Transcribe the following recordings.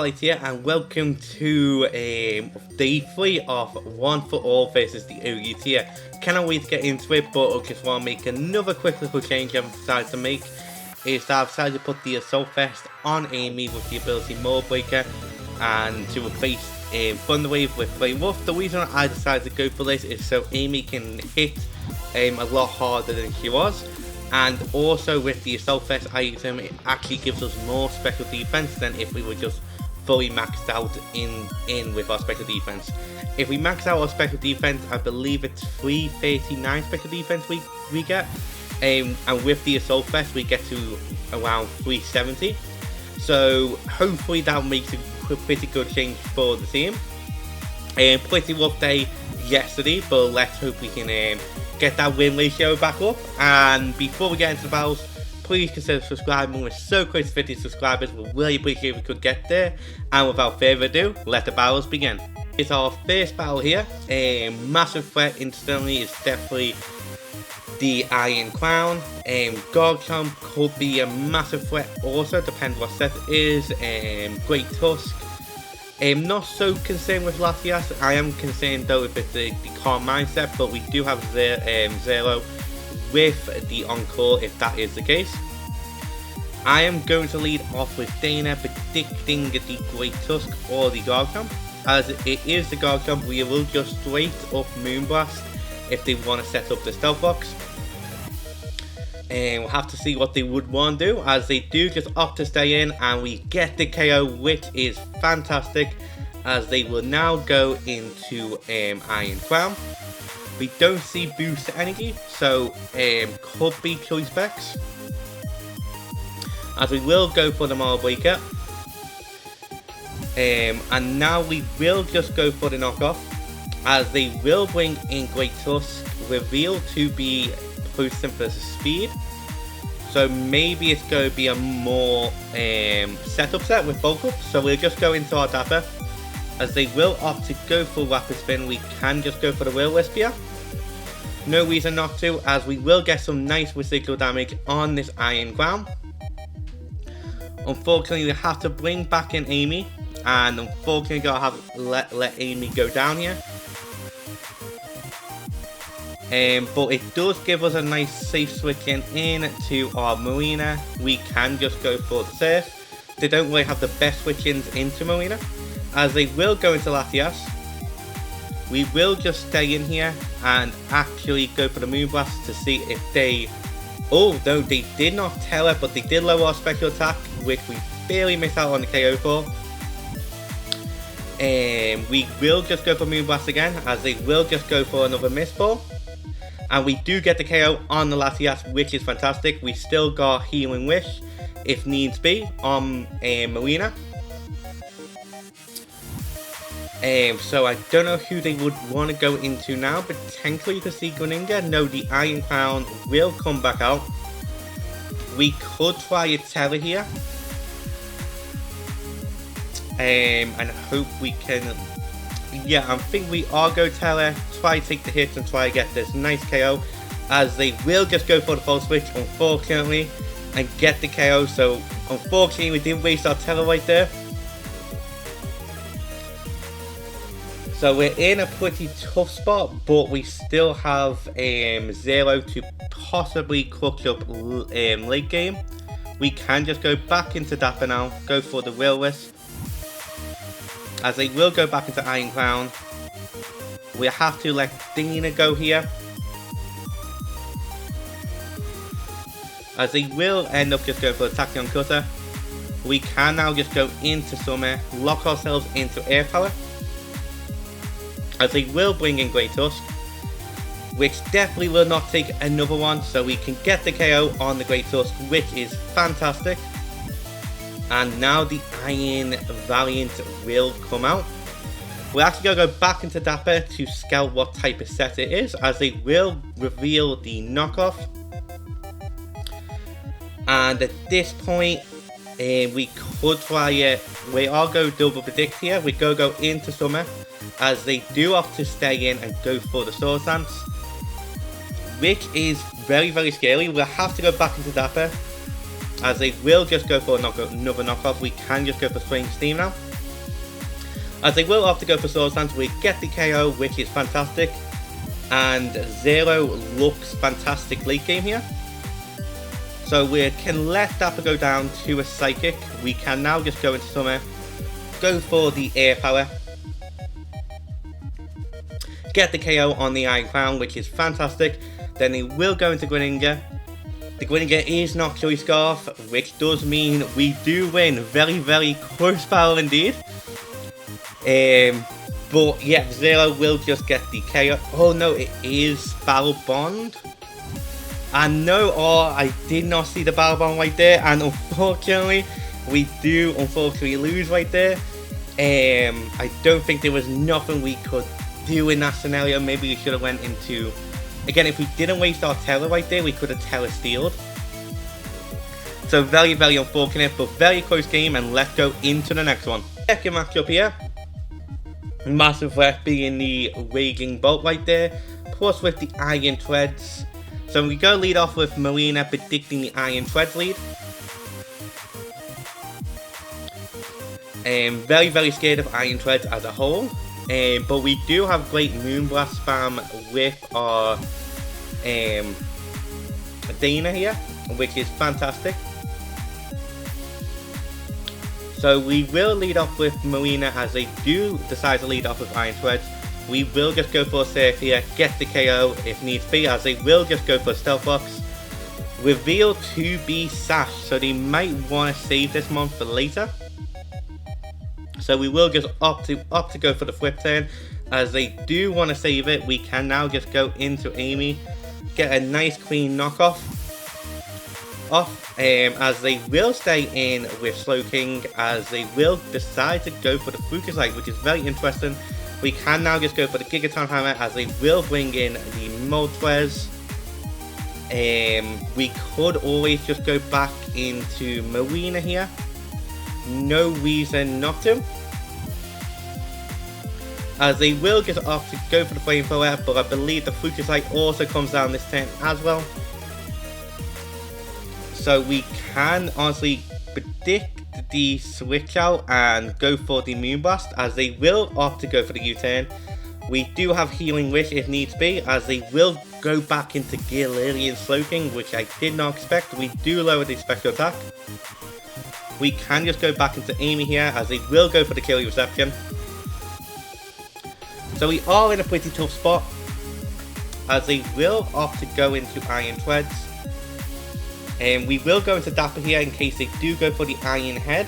Starlight here, and welcome to day 3 of One for All versus the OG tier. Cannot wait to get into it, but I just want to make another quick little change I've decided to make. Is that I've decided to put the Assault Vest on Amy with the ability Mold Breaker, and to replace Thunderwave with Flame Wolf. The reason I decided to go for this is so Amy can hit a lot harder than she was. And also with the Assault Vest item, it actually gives us more special defense than if we were just fully maxed out in with our special defense. If we max out our special defense, I believe it's 339 special defense we get. And with the Assault Vest, we get to around 370. So hopefully that makes a pretty good change for the team. Pretty rough day yesterday, but let's hope we can get that win ratio back up. And before we get into the battles, please consider subscribing. We're so close to 50 subscribers. We really appreciate if we could get there. And without further ado, let the battles begin. It's our first battle here. A massive threat instantly is definitely the Iron Crown. Garchomp could be a massive threat also, depends what set it is. Great Tusk. I'm not so concerned with Latias. I am concerned though if it's the calm mindset, but we do have Zero with the Encore if that is the case. I am going to lead off with Dana, predicting the Great Tusk or the Garchomp. As it is the Garchomp, we will just straight up Moonblast if they want to set up the Stealth Box. And we'll have to see what they would want to do, as they do just opt to stay in, and we get the KO, which is fantastic, as they will now go into Iron Crown. We don't see boost energy, so could be choice specs, as we will go for the Mold Breaker. And now we will just go for the knockoff, as they will bring in Great Tusk, reveal to be Poison versus Speed. So maybe it's going to be a more setup set with bulk up. So we'll just go into our Dapper, as they will opt to go for Rapid Spin. We can just go for the Will-O-Wisp here. No reason not to, as we will get some nice residual damage on this Iron Crown. Unfortunately, we have to bring back in Amy, and unfortunately gotta have let Amy go down here. But it does give us a nice safe switching in to our Marina. We can just go for the Surf. They don't really have the best switch-ins into Marina, as they will go into Latias. We will just stay in here and actually go for the Moonblast to see if they... Oh, no, they did not Tera, but they did lower our special attack, which we barely missed out on the KO for. We will just go for Moonblast again, as they will just go for another Mist Ball. And we do get the KO on the Latias, which is fantastic. We still got Healing Wish, if needs be, on Marina. So I don't know who they would want to go into now. Potentially to see Greninja. No, the Iron Crown will come back out. We could try a Tera here. And hope we can... Yeah, I think we are go Tera, try to take the hits and try to get this nice KO, as they will just go for the full switch, unfortunately, and get the KO. So unfortunately we didn't waste our Tera right there. So we're in a pretty tough spot, but we still have Zero to possibly clutch up late game. We can just go back into Dapper now, go for the Will-O-Wisp, as they will go back into Iron Crown. We have to let Dana go here, as they will end up just going for the Tachyon Cutter. We can now just go into Summer, lock ourselves into Air Power, as they will bring in Great Tusk, which definitely will not take another one, so we can get the KO on the Great Tusk, which is fantastic. And now the Iron Valiant will come out. We're actually going to go back into Dapper to scout what type of set it is, as they will reveal the knockoff. And at this point, we could try it. We are going to double predict here. We go into Summer, as they do opt to stay in and go for the Sword Dance, which is very, very scary. We'll have to go back into Dapper, as they will just go for another knockoff. We can just go for Strange Steam now. As they will opt to go for Sword Stance, we get the KO, which is fantastic. And Zero looks fantastic late game here. So we can let Dapper go down to a Psychic. We can now just go into Summer, go for the Air Power. Get the KO on the Iron Crown, which is fantastic. Then he will go into Greninja. The Greninja is not Choice Scarf, which does mean we do win. Very, very close battle indeed. But yeah, Zero will just get the KO. Oh no, it is Battle Bond. And no, I did not see the Battle Bond right there. And unfortunately, we do lose right there. I don't think there was nothing we could do in that scenario. Maybe we should have went into... Again, if we didn't waste our Tera right there, we could have Tera stealed. So very, very unfortunate, but very close game, and let's go into the next one. Second matchup here. Massive threat being the Raging Bolt right there, plus with the Iron Treads. So we go lead off with Marina predicting the Iron Treads lead. Very, very scared of Iron Treads as a whole. But we do have great Moonblast spam with our Dana here, which is fantastic. So we will lead off with Marina as they do decide to lead off with Iron Treads. We will just go for a Surf here, get the KO if needs be, as they will just go for a Stealth Box. Reveal to be Sash, so they might want to save this one for later. So we will just opt to go for the flip turn, as they do want to save it. We can now just go into Amy, get a nice clean knockoff as they will stay in with Slowking, as they will decide to go for the Fukusite, which is very interesting. We can now just go for the Gigaton Hammer, as they will bring in the Moltres. We could always just go back into Marina here. No reason not to, as they will just opt to go for the Flamethrower, but I believe the Fukusite also comes down this turn as well. So we can honestly predict the switch out and go for the Moonblast, as they will opt to go for the U-turn. We do have Healing Wish if needs be, as they will go back into Gear Lily and Slowking, which I did not expect. We do lower the special attack. We can just go back into Amy here, as they will go for the Kill Reception. So we are in a pretty tough spot, as they will opt to go into Iron Treads. And we will go into Dapper here in case they do go for the Iron Head,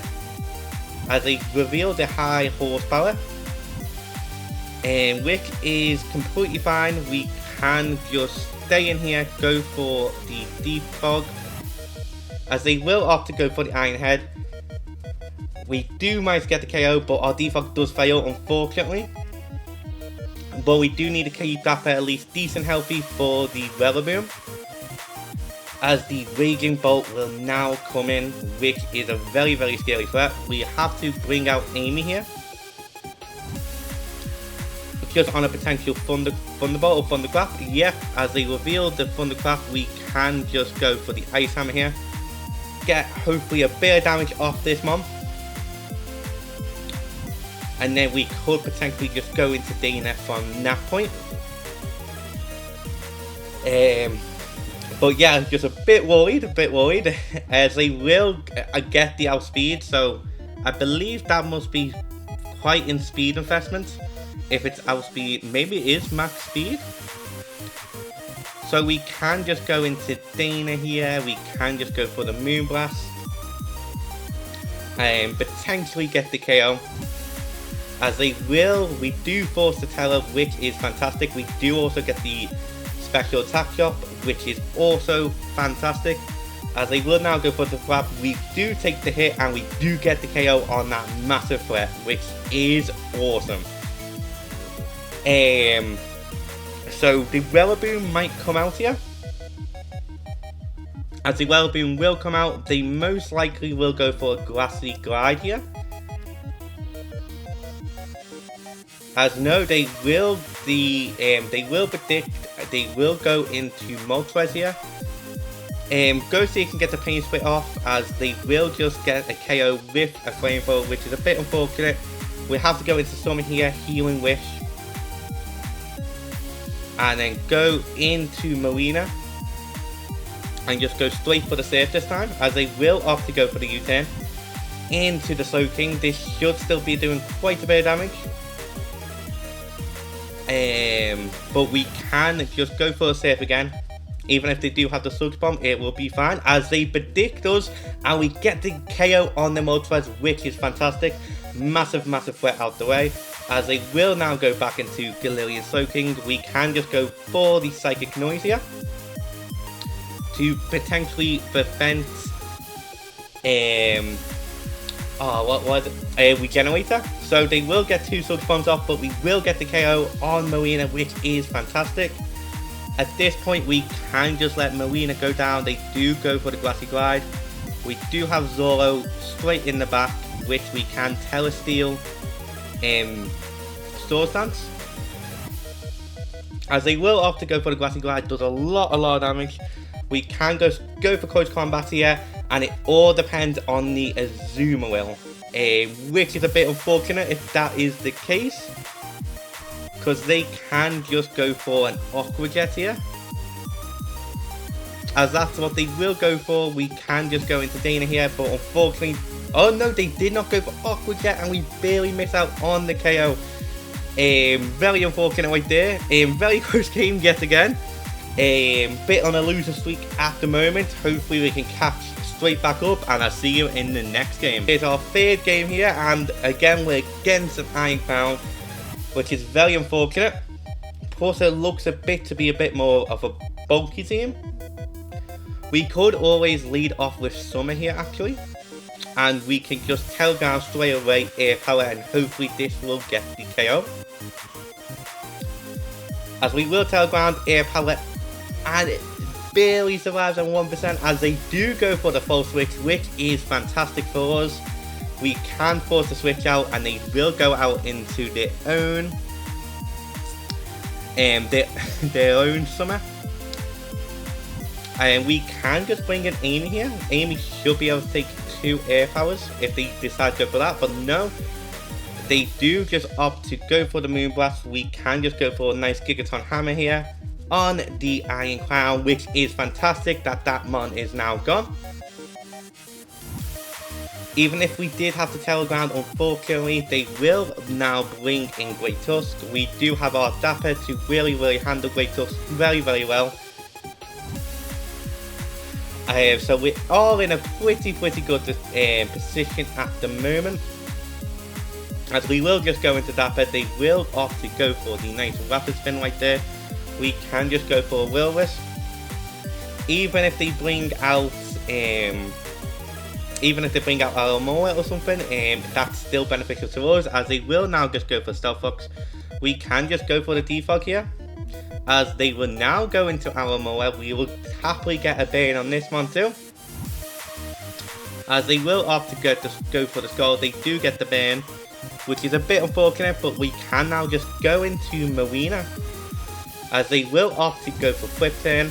as they reveal the high horsepower. Which is completely fine. We can just stay in here, go for the Deep Fog, as they will opt to go for the Iron Head. We do manage to get the KO, but our Deep Fog does fail, unfortunately. But we do need to keep Dapper at least decent healthy for the Rillaboom, as the Raging Bolt will now come in, which is a very, very scary threat. We have to bring out Amy here, just on a potential Thunderbolt or Thunderclap. Yep, as they reveal the Thunderclap, we can just go for the Ice Hammer here, get hopefully a bit of damage off this mom, and then we could potentially just go into Dana from that point. But yeah, just a bit worried, as they will get the outspeed, so I believe that must be quite in speed investment. If it's outspeed, maybe it is max speed. So we can just go into Dana here, we can just go for the Moonblast, and potentially get the KO. As they will, we do force the Tera, which is fantastic. We do also get the special attack chop, which is also fantastic, as they will now go for the grab. We do take the hit, and we do get the KO on that massive threat, which is awesome. So the Rillaboom might come out here. As the Rillaboom will come out, they most likely will go for a Grassy Glide here. As no, they will predict, they will go into Moltres here. Go so you can get the Pain Split off, as they will just get a KO with a Flamethrower, which is a bit unfortunate. We have to go into Summer here, Healing Wish. And then go into Marina. And just go straight for the Surf this time, as they will opt to go for the U-turn. Into the Slow King. This should still be doing quite a bit of damage. But we can just go for a Surf again. Even if they do have the Sludge Bomb, it will be fine, as they predict us, and we get the KO on the Moltres, which is fantastic. Massive threat out the way, as they will now go back into Galillian Slow King. We can just go for the Psychic Noise here to potentially prevent Regenerator. So they will get 2 Sludge Bombs off, but we will get the KO on Marina, which is fantastic. At this point, we can just let Marina go down. They do go for the Grassy Glide. We do have Zoro straight in the back, which we can Telesteel Sword Dance. As they will opt to go for the Grassy Glide, does a lot of damage. We can go for Close Combat here, and it all depends on the Azuma Will, which is a bit unfortunate if that is the case, because they can just go for an Aqua Jet here. As that's what they will go for. We can just go into Dana here, but unfortunately... Oh no, they did not go for Aqua Jet, and we barely miss out on the KO. Very unfortunate right there. Very close game yet again. Bit on a loser streak at the moment. Hopefully we can catch straight back up, and I'll see you in the next game. It's our 3rd game here, and again we're against an Iron Crown, which is very unfortunate. Plus it looks a bit to be a bit more of a bulky team. We could always lead off with Summer here actually, and we can just telegram straight away Air Power, and hopefully this will get the KO. As we will telegram Air Power, and it barely survives on 1%, as they do go for the full switch, which is fantastic for us. We can force the switch out, and they will go out into their own Summer. And we can just bring in Amy here. Amy should be able to take 2 Air Powers if they decide to go for that, but no. They do just opt to go for the Moonblast. We can just go for a nice Gigaton Hammer here on the Iron Crown, which is fantastic that Mon is now gone. Even if we did have to telegram, unfortunately, they will now bring in Great Tusk. We do have our Dapper to really handle Great Tusk very well. So we're all in a pretty good position at the moment. As we will just go into Dapper, they will opt to go for the nice Rapid Spin right there. We can just go for a Will-Wisp. Even if they bring out Alamoa or something, that's still beneficial to us, as they will now just go for Stealth Fox. We can just go for the Defog here, as they will now go into Alamoa. We will happily get a Bane on this one too, as they will opt to go for the Skull. They do get the Bane, which is a bit unfortunate, but we can now just go into Marina, as they will opt to go for Flip Turn,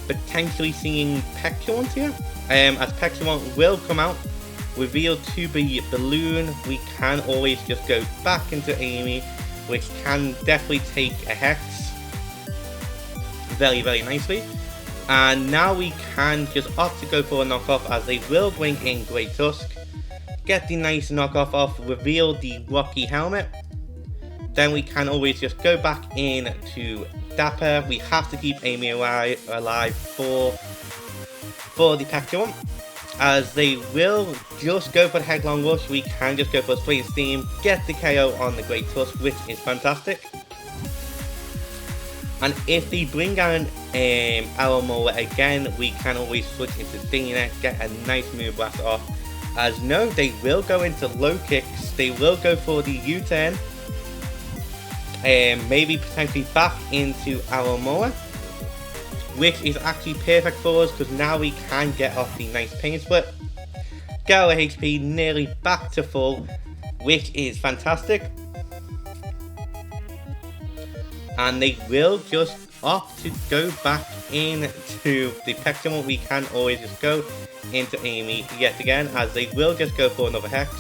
potentially seeing Petulant here. As Petulant will come out, revealed to be Balloon. We can always just go back into Amy, which can definitely take a Hex very nicely. And now we can just opt to go for a knockoff, as they will bring in Great Tusk, get the nice knockoff off, reveal the Rocky Helmet. Then we can always just go back in to Dapper. We have to keep Amy alive for the Petulant, as they will just go for the Headlong Rush. We can just go for a Straight Steam, get the KO on the Great Tusk, which is fantastic. And if they bring down Alamoa again, we can always switch into Dana, get a nice Moonblast off. As no, they will go into Low Kicks. They will go for the U-turn, maybe potentially back into Alamoa, which is actually perfect for us, because now we can get off the nice Pain Split. Get our HP nearly back to full, which is fantastic. And they will just opt to go back into the Petulant. We can always just go into Amy yet again, as they will just go for another Hex.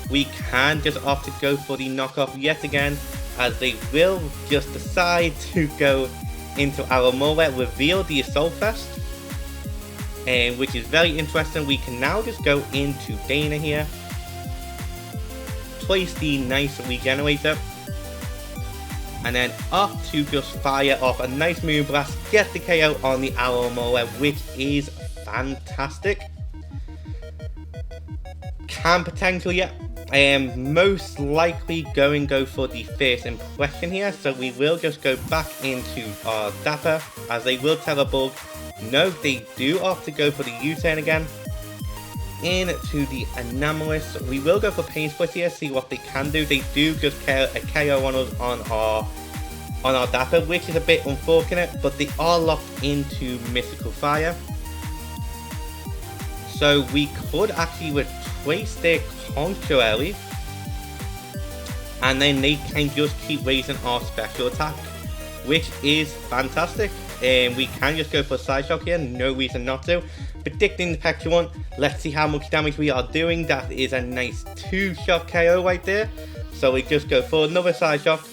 we can just opt to go for the knockoff yet again, as they will just decide to go into our Mullet, reveal the Assault Vest, and which is very interesting. We can now just go into Dana here, place the nice regenerator, and then off to just fire off a nice Moonblast, get the KO on the Arrow Mullet, which is fantastic. Can potentially, most likely go for the first impression here, so we will just go back into our Dapper, as they will tell a Bug. No, they do opt to go for the U-turn again. Into the Anomalous, we will go for Pain Split here, see what they can do. They do just a KO on us on our Dapper, which is a bit unfortunate, but they are locked into Mystical Fire. So we could actually retrace their Conquer early, and then they can just keep raising our special attack, which is fantastic. And we can just go for a Side Shock here, no reason not to. Predicting the Petulant, let's see how much damage we are doing. That is a nice 2-shot KO right there. So we just go for another Side Shock,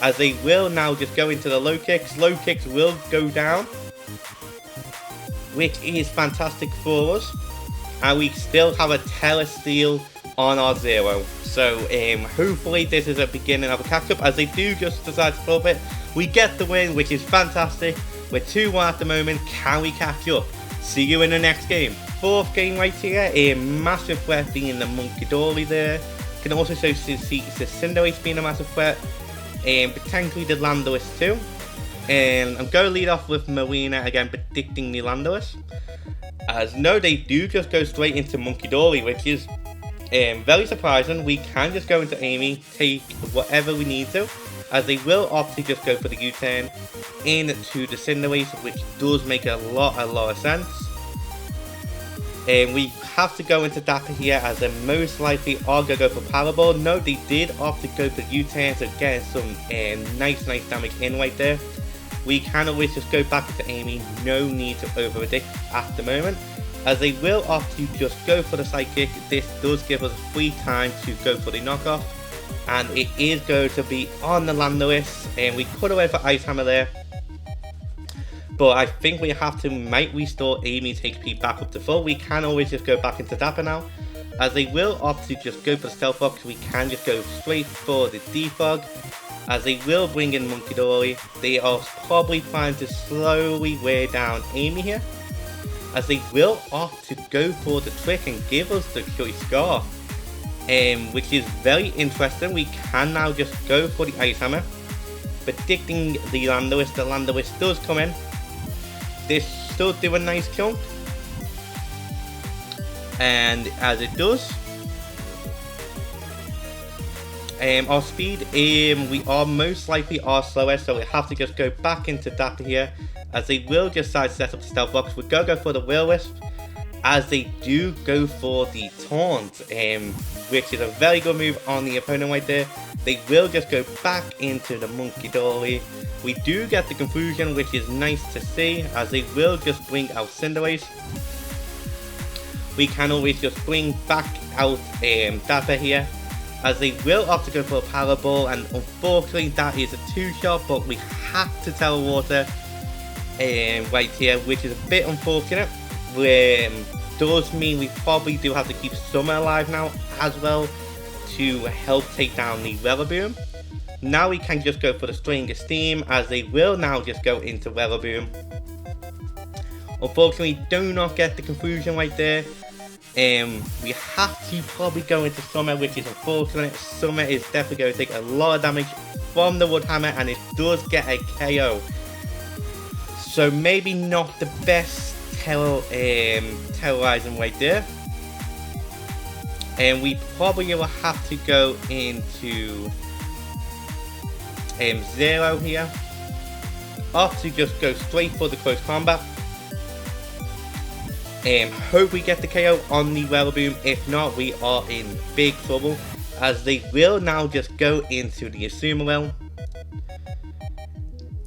as they will now just go into the low kicks. Low kicks will go down, which is fantastic for us. And we still have a Tera Steel on our 0. So hopefully this is a beginning of a catch-up, as they do just decide to flip it. We get the win, which is fantastic. We're 2-1 at the moment. Can we catch up? See you in the next game. 4th game right here. A massive threat being the Monkey Dory there. Can also see Cinderace being a massive threat. And potentially the Landorus too. And I'm going to lead off with Marina again, predicting the Landorus. As no, they do just go straight into Monkey Dory, which is very surprising. We can just go into Amy, take whatever we need to, as they will opt to just go for the U-turn into the Cinderace, which does make a lot of sense. And we have to go into Dapper here, as they most likely are going to go for Power Ball. No, they did opt to go for U-turn, so getting some nice damage in right there. We can always just go back into Amy, no need to over-predict at the moment, as they will opt to just go for the Psychic. This does give us free time to go for the knockoff, and it is going to be on the Landorus, and we could have went for Ice Hammer there, but I think we might restore Amy's HP back up to full. We can always just go back into Dapper now, as they will opt to just go for the Stealth Rock. We can just go straight for the Defog, as they will bring in Monkey Dory. They are probably trying to slowly wear down Amy here, as they will opt to go for the trick and give us the Choice Scarf, which is very interesting. We can now just go for the Ice Hammer, predicting the Landorus. The Landorus does come in. This should do a nice chunk, and as it does, our speed, we are most likely slower, so we have to just go back into Dapper here, as they will just decide to set up the Stealth Box. We're going to go for the Will-O-Wisp, as they do go for the Taunt, which is a very good move on the opponent right there. They will just go back into the Monkey Dory. We do get the Confusion, which is nice to see, as they will just bring out Cinderace. We can always just bring back out Dapper here, as they will opt to go for a Power Ball, and unfortunately that is a 2-shot, but we have to Telewater right here, which is a bit unfortunate. Does mean we probably do have to keep Summer alive now as well to help take down the Weatherboom. Now we can just go for the String of Steam, as they will now just go into Weatherboom. Unfortunately, do not get the Confusion right there. We have to probably go into Summer, which is unfortunate. Summer is definitely going to take a lot of damage from the Wood Hammer, and it does get a KO. So maybe not the best terrorizing right there. And we probably will have to go into 0 here. Off to just go straight for the close combat. Hope we get the KO on the Weatherboom. If not, we are in big trouble, as they will now just go into the Azumarill.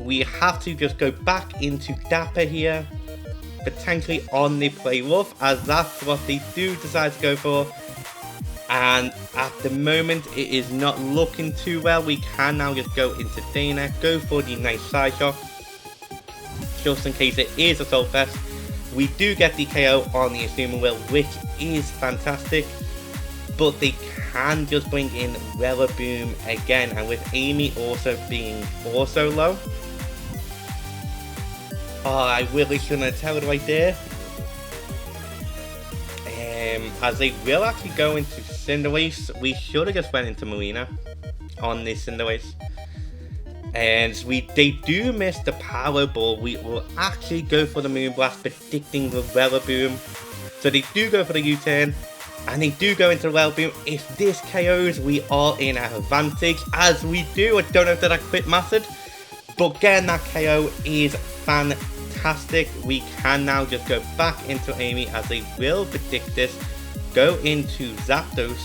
We have to just go back into Dapper here, potentially on the Play Rough, as that's what they do decide to go for. And at the moment, it is not looking too well. We can now just go into Dana, go for the nice side shot, just in case it is a Soul Fest. We do get the KO on the Assuming Will, which is fantastic. But they can just bring in Boom again, and with Amy also being also low. Oh, I really shouldn't have told right there. As they will actually go into Cinderace, we should have just went into Marina on this Cinderace. And they do miss the Power Ball. We will actually go for the Moonblast, predicting the Boom. So they do go for the U-turn, and they do go into the Boom. If this KOs, we are in an advantage, as we do. I don't know if that quit mattered, but getting that KO is fantastic. We can now just go back into Amy, as they will predict this. Go into Zapdos.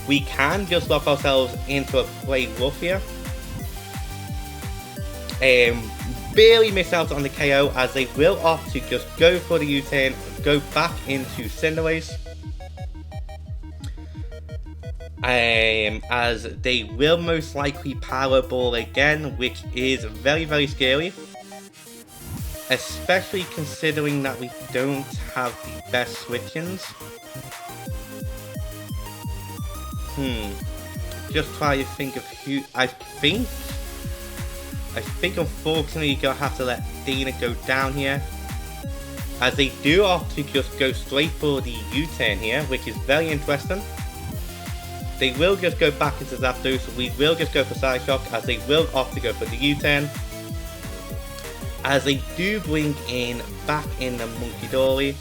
We can just lock ourselves into a play rough here. Barely miss out on the KO, as they will opt to just go for the U-turn, go back into Cinderace. As they will most likely Power Ball again, which is very, very scary. Especially considering that we don't have the best switch-ins. Just try to think of who. I think unfortunately you're gonna have to let Dana go down here, as they do opt to just go straight for the U-turn here, which is very interesting. They will just go back into Zapdos. We will just go for Side Shock, as they will opt to go for the U-turn. As they do bring back in the Monkey Dory.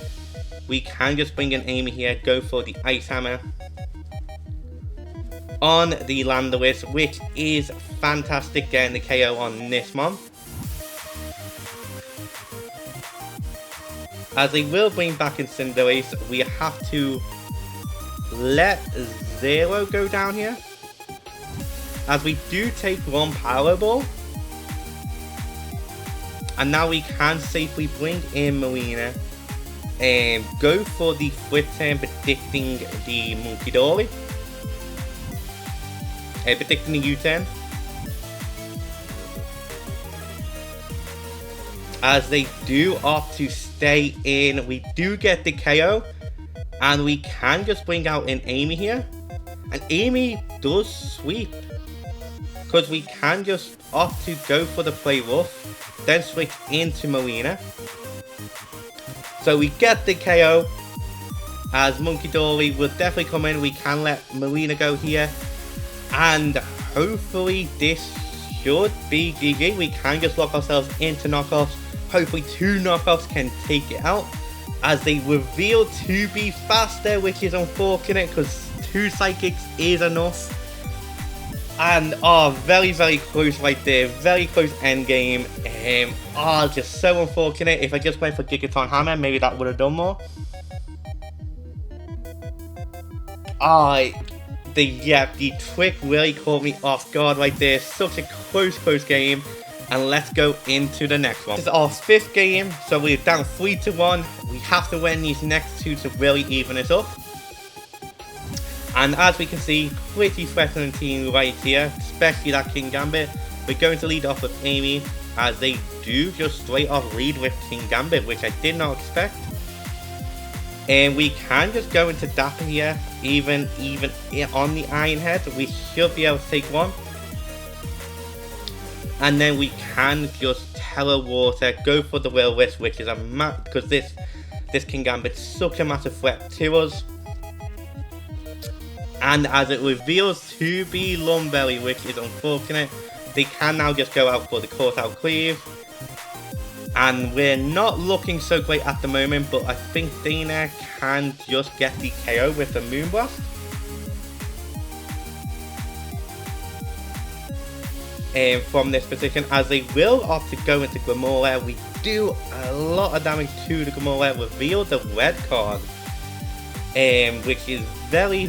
We can just bring in Amy here, go for the Ice Hammer on the Landorus, which is fantastic, getting the KO on this one. As they will bring back in Cinderace, we have to let Zero go down here, as we do take one Power Ball. And now we can safely bring in Marina and go for the flip turn, predicting the Monkey Dory. Predicting the U-turn. As they do opt to stay in, we do get the KO. And we can just bring out an Amy here. And Amy does sweep, because we can just opt to go for the play rough, then switch into Marina. So we get the KO, as Monkey Dory will definitely come in. We can let Marina go here, and hopefully this should be GG. We can just lock ourselves into knockoffs. Hopefully 2 knockoffs can take it out, as they reveal to be faster, which is unfortunate because 2 psychics is enough. And very, very close right there. Very close end game. Just so unfortunate. If I just went for Gigaton Hammer, maybe that would have done more. The trick really caught me off guard right there. Such a close game. And let's go into the next one. This is our 5th game, so we're down 3-1. We have to win these next 2 to really even it up. And as we can see, pretty threatening team right here, especially that King Gambit. We're going to lead off with Amy, as they do just straight off lead with King Gambit, which I did not expect. And we can just go into Dapper here, even on the Iron Head. We should be able to take one. And then we can just Telewater, go for the Will-O-Wisp, which is because this King Gambit's such a massive threat to us. And as it reveals to be Lumbelly, which is unfortunate, they can now just go out for the Caught Out Cleave. And we're not looking so great at the moment, but I think Dana can just get the KO with the Moonblast. And from this position, as they will opt to go into Gramora, we do a lot of damage to the Gramora, reveal the red card. Which is very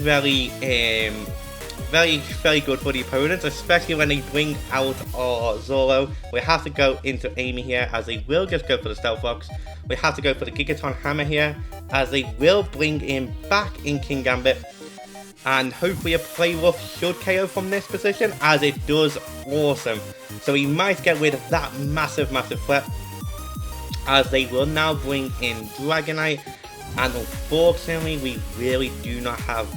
very, very good for the opponents, especially when they bring out our Zoro. We have to go into Amy here, as they will just go for the Stealth Rocks. We have to go for the Gigaton Hammer here, as they will bring in back in King Gambit. And hopefully a Play Rough should KO from this position, as it does. Awesome. So we might get rid of that massive threat, as they will now bring in Dragonite. And unfortunately, we really do not have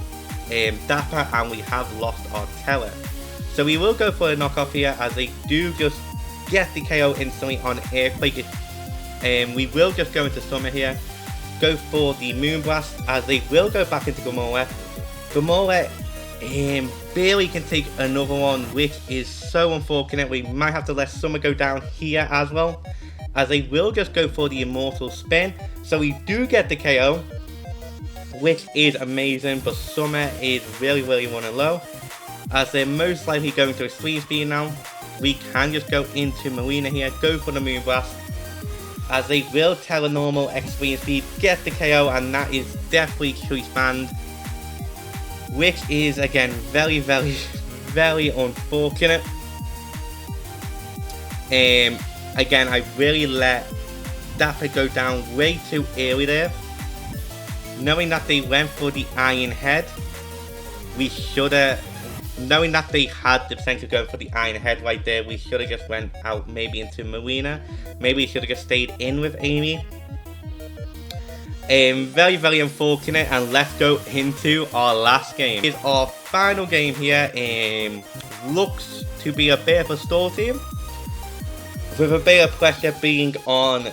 Dapper, and we have lost our Tera. So we will go for a knockoff here, as they do just get the KO instantly on Earthquake. We will just go into Summer here, go for the Moonblast, as they will go back into Gamora. Gamora barely can take another one, which is so unfortunate. We might have to let Summer go down here as well, as they will just go for the Immortal Spin. So we do get the KO, which is amazing, but Summer is really running low, as they're most likely going to Extreme Speed now. We can just go into Marina here, go for the Moonblast, as they will Tera Normal Extreme Speed, get the KO, and that is definitely Choice Band, which is again very unfortunate. Again, I really let Dapper go down way too early there. Knowing that they went for the Iron Head, we should have, knowing that they had the potential going for the Iron Head right there, we should have just went out maybe into Marina. Maybe we should have just stayed in with Amy. Very unfortunate, and let's go into our last game. It's our final game here. Looks to be a bit of a stall team, with a bit of pressure being on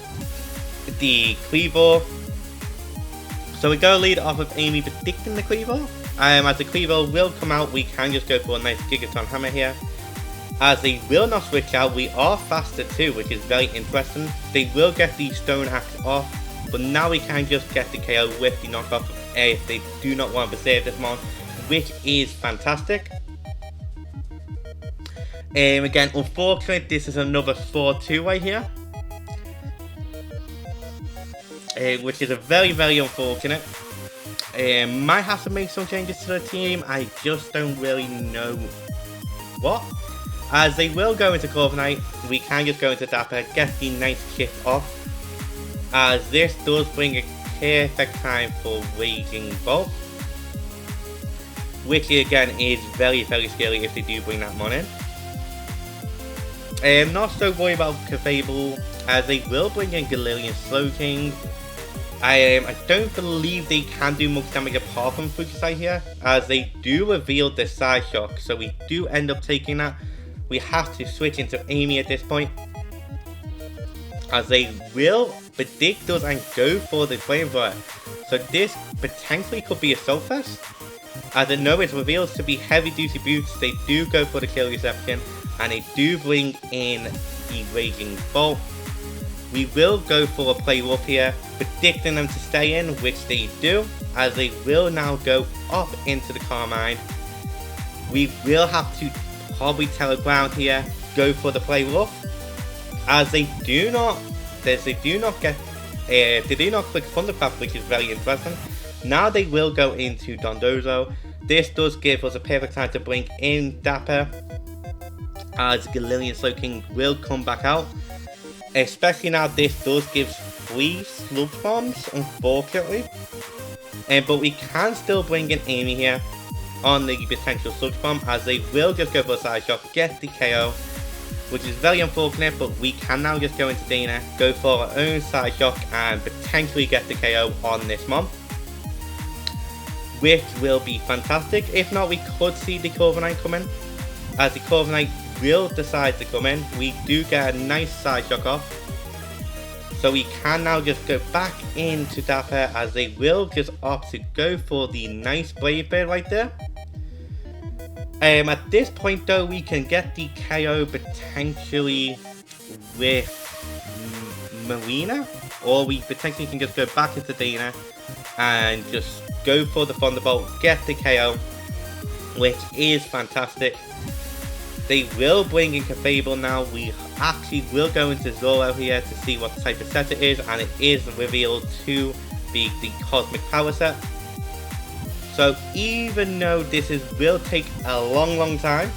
the Cleaver. So we go lead off of Amy predicting the Cleaver. As the Cleaver will come out, we can just go for a nice Gigaton Hammer here. As they will not switch out, we are faster too, which is very interesting. They will get the Stone Axe off, but now we can just get the KO with the knockoff if they do not want to save this mon, which is fantastic. Again, unfortunately, this is another 4-2 right here, which is a very unfortunate. Might have to make some changes to the team. I just don't really know what. As they will go into Corviknight, we can just go into Dapper, get the nice shift off, as this does bring a perfect time for Raging Bolt, which again is very scary if they do bring that mon in. Not so worried about Cafable, as they will bring in Galarian Slowking. I don't believe they can do much damage apart from Fukusai here, as they do reveal the Side Shock, so we do end up taking that. We have to switch into Amy at this point, as they will predict us and go for the Flamethrower. So this potentially could be a Sulfurfest, as I know it reveals to be heavy duty boots. They do go for the Kill Reception, and they do bring in the Raging Bolt. We will go for a Play Rough here, predicting them to stay in, which they do, as they will now go up into the Carmine. We will have to probably Teleground here, go for the Play Rough, as they do not click Thundercraft, which is very interesting. Now they will go into Dondozo. This does give us a perfect time to bring in Dapper, as Galarian Slowking will come back out. Especially now this does give 3 Sludge Bombs, unfortunately. But we can still bring in Amy here on the potential Sludge Bomb, as they will just go for a Side Shock, get the KO, which is very unfortunate, but we can now just go into Dana, go for our own Side Shock, and potentially get the KO on this mon, which will be fantastic. If not, we could see the Corviknight come in, as the Corviknight will decide to come in. We do get a nice Side Shock off, so we can now just go back into Dapper, as they will just opt to go for the nice Brave Bird right there. At this point though, we can get the KO potentially with Marina, or we potentially can just go back into Dana and just go for the Thunderbolt, get the KO, which is fantastic. They will bring in Cafable now. We actually will go into Zoro here to see what type of set it is, and it is revealed to be the Cosmic Power set. So even though will take a long time,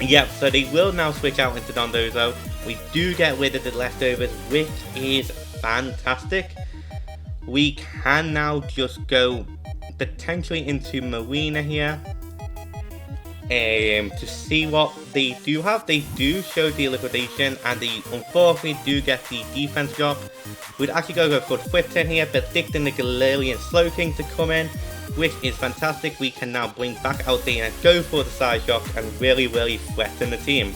yep, so they will now switch out into Dondozo. We do get rid of the leftovers, which is fantastic. We can now just go potentially into Marina here to see what they do have. They do show the liquidation, and they unfortunately do get the defense drop. We'd actually go for the flip turn here, predicting the Galileo Slow King to come in, which is fantastic. We can now bring back out Dana, go for the side shock, and really threaten the team.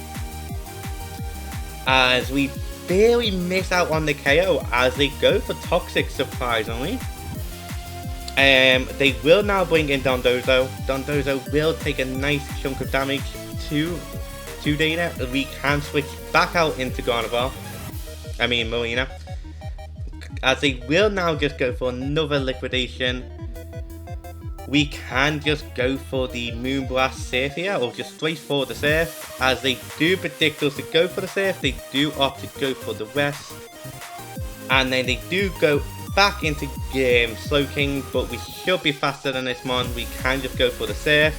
As we barely miss out on the KO as they go for Toxic, surprisingly. They will now bring in Dondozo. Dondozo will take a nice chunk of damage to Dana. We can switch back out into Marina. As they will now just go for another liquidation. We can just go for the Moonblast Surf here, or just straight for the Surf. As they do predict us to go for the Surf, they do opt to go for the West. And then they do go back into Slow King, but we should be faster than this one. We can just go for the Surf.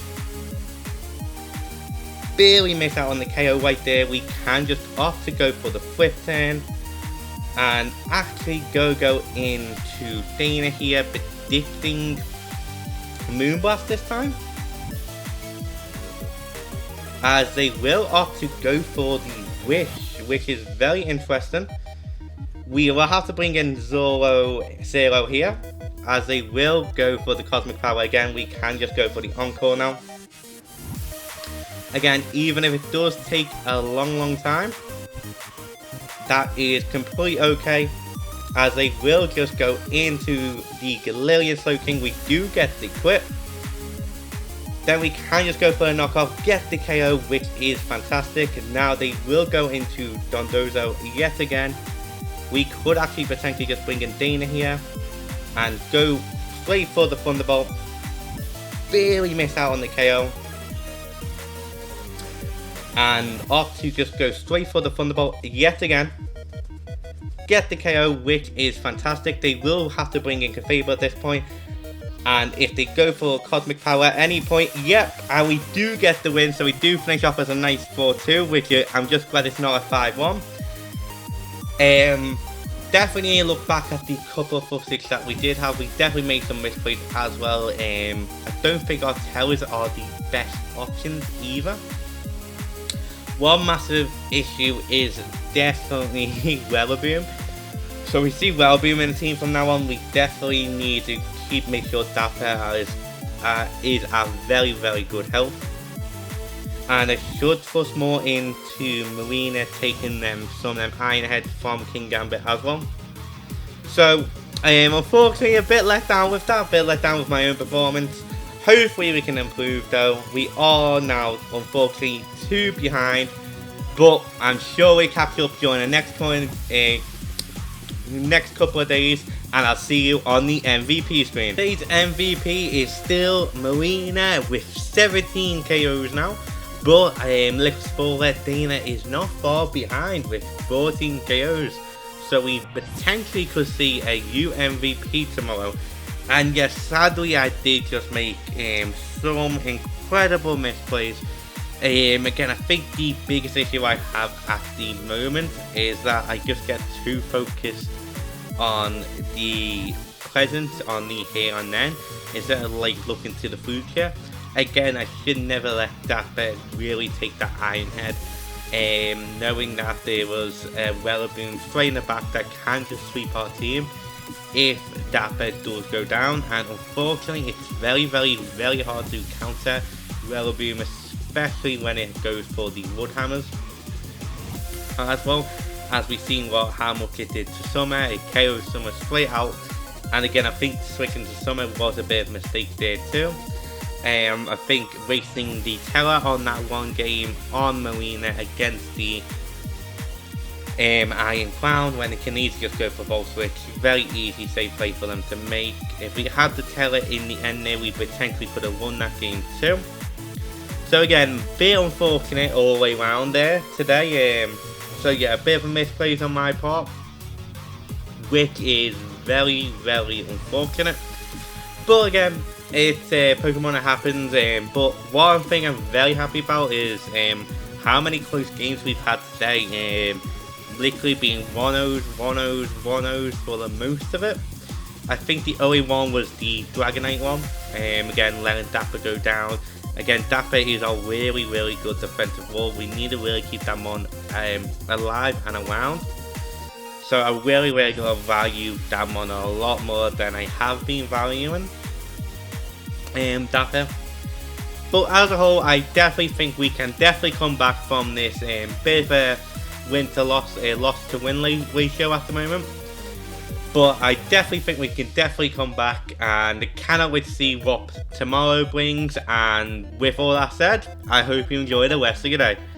Barely miss out on the KO right there. We can just opt to go for the flip turn. And actually go into Dana here, predicting Moonblast this time, as they will opt to go for the Wish, which is very interesting. We will have to bring in Zero here, as they will go for the Cosmic Power again. We can just go for the Encore now. Again, even if it does take a long time, that is completely okay, as they will just go into the Galileo Slow King. We do get the equip. Then we can just go for a knockoff, get the KO, which is fantastic. Now they will go into Dondozo yet again. We could actually potentially just bring in Dana here and go straight for the Thunderbolt. Barely miss out on the KO. And opt to just go straight for the Thunderbolt yet again. Get the KO, which is fantastic. They will have to bring in Cthulhu at this point. And if they go for Cosmic Power at any point, yep, and we do get the win. So we do finish off as a nice 4-2, which I'm just glad it's not a 5-1. Definitely look back at the couple of footage that we did have. We definitely made some misplays as well. I don't think our towers are the best options either. One massive issue is definitely Wellaboom. So we see Wellaboom in the team from now on. We definitely need to make sure Dapper is at very good health. And I should trust more into Marina taking some of them Iron Heads from King Gambit as well. So unfortunately a bit let down with that, a bit let down with my own performance. Hopefully we can improve though. We are now unfortunately 2 behind, but I'm sure we catch up during the next couple of days, and I'll see you on the MVP screen. Today's MVP is still Marina with 17 KOs now, but Liquid Spoiler Dana is not far behind with 14 KOs. So we potentially could see a UMVP tomorrow. And yes, sadly I did just make some incredible misplays. Again, I think the biggest issue I have at the moment is that I just get too focused on the present, on the here and then, instead of like looking to the future. Again, I should never let Dapper really take that Iron Head. Knowing that there was a Wellaboom straight in the back that can just sweep our team if Dapper does go down, and unfortunately it's very hard to counter Wellaboom, especially when it goes for the Wood Hammers. As well as we've seen how much it did to Summer, it KO'd Summer straight out, and again I think switching to Summer was a bit of a mistake there too. I think wasting the Tera on that one game on Marina against the Iron Clown, when they can easily just go for Volt Switch. Very easy safe play for them to make. If we had the Tera in the end there, we potentially could have won that game too. So again, bit unfortunate all the way around there today. So yeah, a bit of a misplays on my part, which is very unfortunate. But again, it's Pokemon that happens, but one thing I'm very happy about is how many close games we've had today. Literally being 1-0s, 1-0s, 1-0s for the most of it. I think the only one was the Dragonite one. Again, letting Dapper go down. Again, Dapper is a really, really good defensive wall. We need to really keep that mon alive and around. So I really, really gonna value Damon a lot more than I have been valuing Dapper. But as a whole, I definitely think we can definitely come back from this bit of a win to loss, loss to win ratio at the moment. But I definitely think we can definitely come back, and cannot wait to see what tomorrow brings. And with all that said, I hope you enjoy the rest of your day.